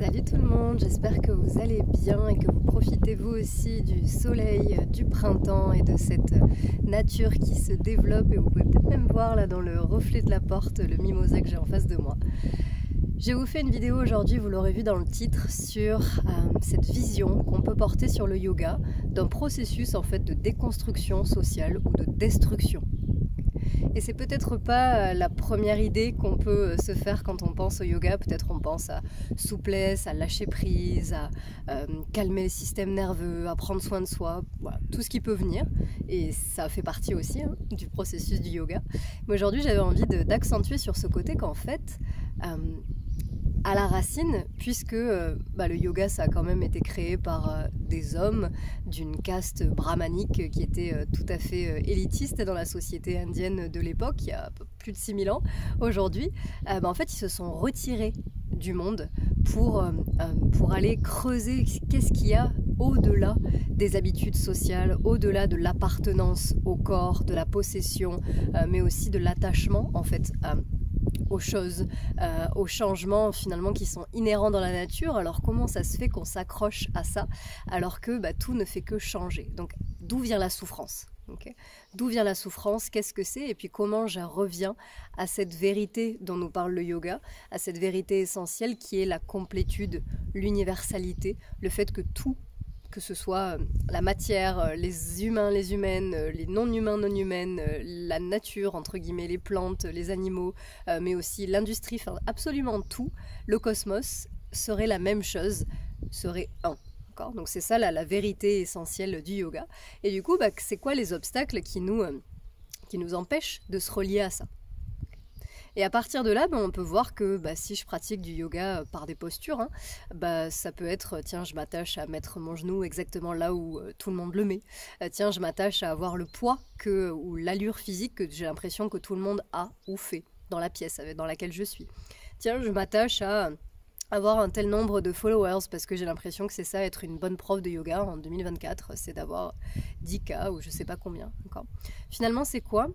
Salut tout le monde, j'espère que vous allez bien et que vous profitez vous aussi du soleil, du printemps et de cette nature qui se développe. Et vous pouvez peut-être même voir là dans le reflet de la porte le mimosa que j'ai en face de moi. Je vous fais une vidéo aujourd'hui, vous l'aurez vu dans le titre, sur cette vision qu'on peut porter sur le yoga d'un processus en fait de déconstruction sociale ou de destruction. Et c'est peut-être pas la première idée qu'on peut se faire quand on pense au yoga. Peut-être on pense à souplesse, à lâcher prise, à calmer le système nerveux, à prendre soin de soi, voilà, tout ce qui peut venir. Et ça fait partie aussi du processus du yoga. Mais aujourd'hui, j'avais envie d'accentuer sur ce côté qu'en fait, à la racine, puisque le yoga ça a quand même été créé par des hommes d'une caste brahmanique qui était tout à fait élitiste dans la société indienne de l'époque, il y a plus de 6000 ans aujourd'hui, en fait ils se sont retirés du monde pour aller creuser qu'est-ce qu'il y a au-delà des habitudes sociales, au-delà de l'appartenance au corps, de la possession, mais aussi de l'attachement en fait aux choses, aux changements finalement qui sont inhérents dans la nature. Alors comment ça se fait qu'on s'accroche à ça alors que tout ne fait que changer? Donc d'où vient la souffrance? Okay. D'où vient la souffrance? Qu'est-ce que c'est? Et puis comment je reviens à cette vérité dont nous parle le yoga, à cette vérité essentielle qui est la complétude, l'universalité, le fait que tout, que ce soit la matière, les humains, les humaines, les non-humains, non-humaines, la nature, entre guillemets, les plantes, les animaux, mais aussi l'industrie, enfin absolument tout, le cosmos serait la même chose, serait un. Donc c'est ça la vérité essentielle du yoga. Et du coup, c'est quoi les obstacles qui nous empêchent de se relier à ça? Et à partir de là, on peut voir que si je pratique du yoga par des postures, ça peut être, tiens, je m'attache à mettre mon genou exactement là où tout le monde le met. Tiens, je m'attache à avoir le poids ou l'allure physique que j'ai l'impression que tout le monde a ou fait dans la pièce dans laquelle je suis. Tiens, je m'attache à avoir un tel nombre de followers parce que j'ai l'impression que c'est ça, être une bonne prof de yoga en 2024, c'est d'avoir 10K ou je sais pas combien encore. Finalement, c'est quoi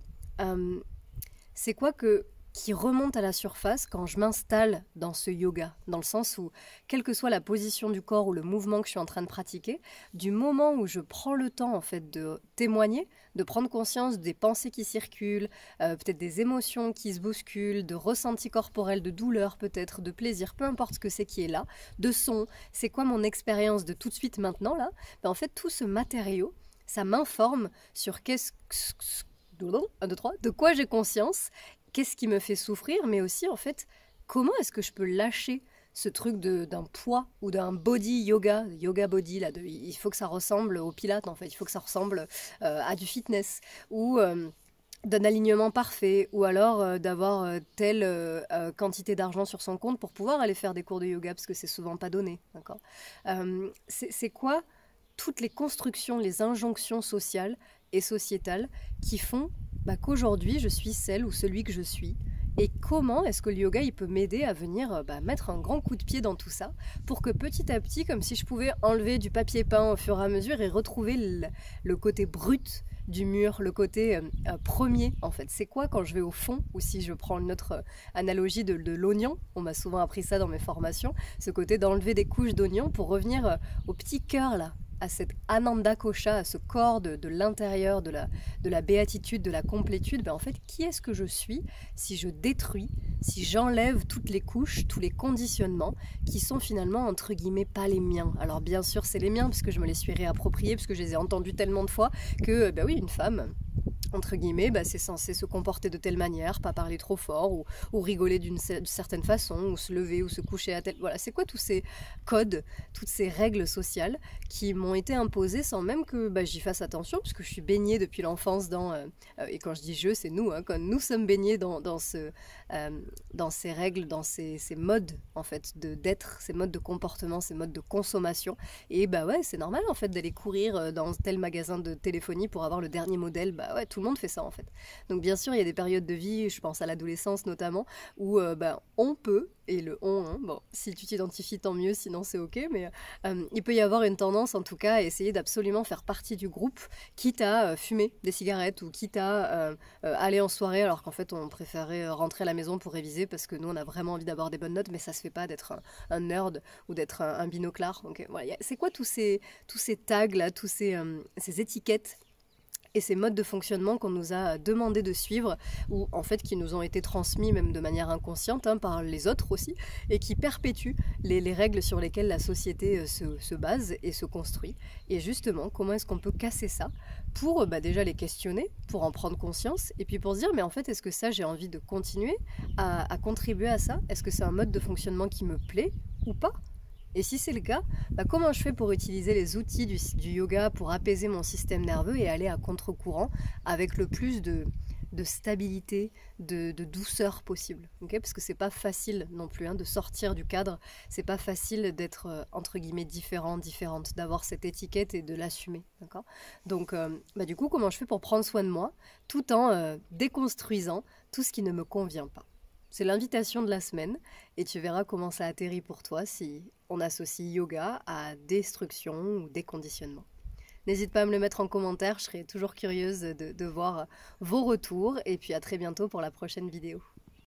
qui remonte à la surface quand je m'installe dans ce yoga, dans le sens où, quelle que soit la position du corps ou le mouvement que je suis en train de pratiquer, du moment où je prends le temps en fait de témoigner, de prendre conscience des pensées qui circulent, peut-être des émotions qui se bousculent, de ressentis corporels, de douleur peut-être, de plaisir, peu importe ce que c'est qui est là, de son, c'est quoi mon expérience de tout de suite maintenant là, en fait tout ce matériau, ça m'informe sur de quoi j'ai conscience, qu'est-ce qui me fait souffrir, mais aussi en fait, comment est-ce que je peux lâcher ce truc d'un poids ou d'un body yoga body, là, il faut que ça ressemble au pilates en fait, il faut que ça ressemble à du fitness, ou d'un alignement parfait, ou alors d'avoir telle quantité d'argent sur son compte pour pouvoir aller faire des cours de yoga, parce que c'est souvent pas donné, d'accord. C'est quoi toutes les constructions, les injonctions sociales et sociétales qui font qu'aujourd'hui je suis celle ou celui que je suis, et comment est-ce que le yoga il peut m'aider à venir mettre un grand coup de pied dans tout ça pour que petit à petit, comme si je pouvais enlever du papier peint au fur et à mesure et retrouver le côté brut du mur, le côté premier en fait. C'est quoi quand je vais au fond, ou si je prends notre analogie de l'oignon, on m'a souvent appris ça dans mes formations, ce côté d'enlever des couches d'oignon pour revenir au petit cœur là, à cet ananda kosha, à ce corps de l'intérieur, de la béatitude, de la complétude. En fait, qui est-ce que je suis si je détruis, si j'enlève toutes les couches, tous les conditionnements qui sont finalement, entre guillemets, pas les miens? Alors bien sûr, c'est les miens, parce que je me les suis réappropriés, parce que je les ai entendus tellement de fois que, oui, une femme, entre guillemets, c'est censé se comporter de telle manière, pas parler trop fort, ou rigoler d'une certaine façon, ou se lever, ou se coucher à telle... Voilà, c'est quoi tous ces codes, toutes ces règles sociales qui m'ont été imposées sans même que j'y fasse attention, parce que je suis baignée depuis l'enfance dans... et quand je dis je, c'est nous, quand nous sommes baignés dans ces règles, dans ces modes, en fait, d'être, ces modes de comportement, ces modes de consommation. Et ouais, c'est normal, en fait, d'aller courir dans tel magasin de téléphonie pour avoir le dernier modèle. Ouais, tout le monde fait ça en fait. Donc bien sûr, il y a des périodes de vie, je pense à l'adolescence notamment, où on peut, et le on, hein, bon, si tu t'identifies tant mieux, sinon c'est ok, mais il peut y avoir une tendance en tout cas à essayer d'absolument faire partie du groupe, quitte à fumer des cigarettes ou quitte à aller en soirée alors qu'en fait on préférait rentrer à la maison pour réviser parce que nous on a vraiment envie d'avoir des bonnes notes, mais ça se fait pas d'être un nerd ou d'être un binoclard. Donc voilà, c'est quoi tous ces tags là, ces étiquettes et ces modes de fonctionnement qu'on nous a demandé de suivre, ou en fait qui nous ont été transmis même de manière inconsciente hein, par les autres aussi, et qui perpétuent les règles sur lesquelles la société se base et se construit. Et justement, comment est-ce qu'on peut casser ça pour déjà les questionner, pour en prendre conscience, et puis pour se dire, mais en fait, est-ce que ça, j'ai envie de continuer à contribuer à ça? Est-ce que c'est un mode de fonctionnement qui me plaît ou pas? Et si c'est le cas, comment je fais pour utiliser les outils du yoga pour apaiser mon système nerveux et aller à contre-courant avec le plus de stabilité, de douceur possible, okay? Parce que c'est pas facile non plus hein, de sortir du cadre, c'est pas facile d'être entre guillemets différente, d'avoir cette étiquette et de l'assumer, d'accord? Donc du coup, comment je fais pour prendre soin de moi tout en déconstruisant tout ce qui ne me convient pas? C'est l'invitation de la semaine et tu verras comment ça atterrit pour toi si on associe yoga à destruction ou déconditionnement. N'hésite pas à me le mettre en commentaire, je serai toujours curieuse de voir vos retours et puis à très bientôt pour la prochaine vidéo.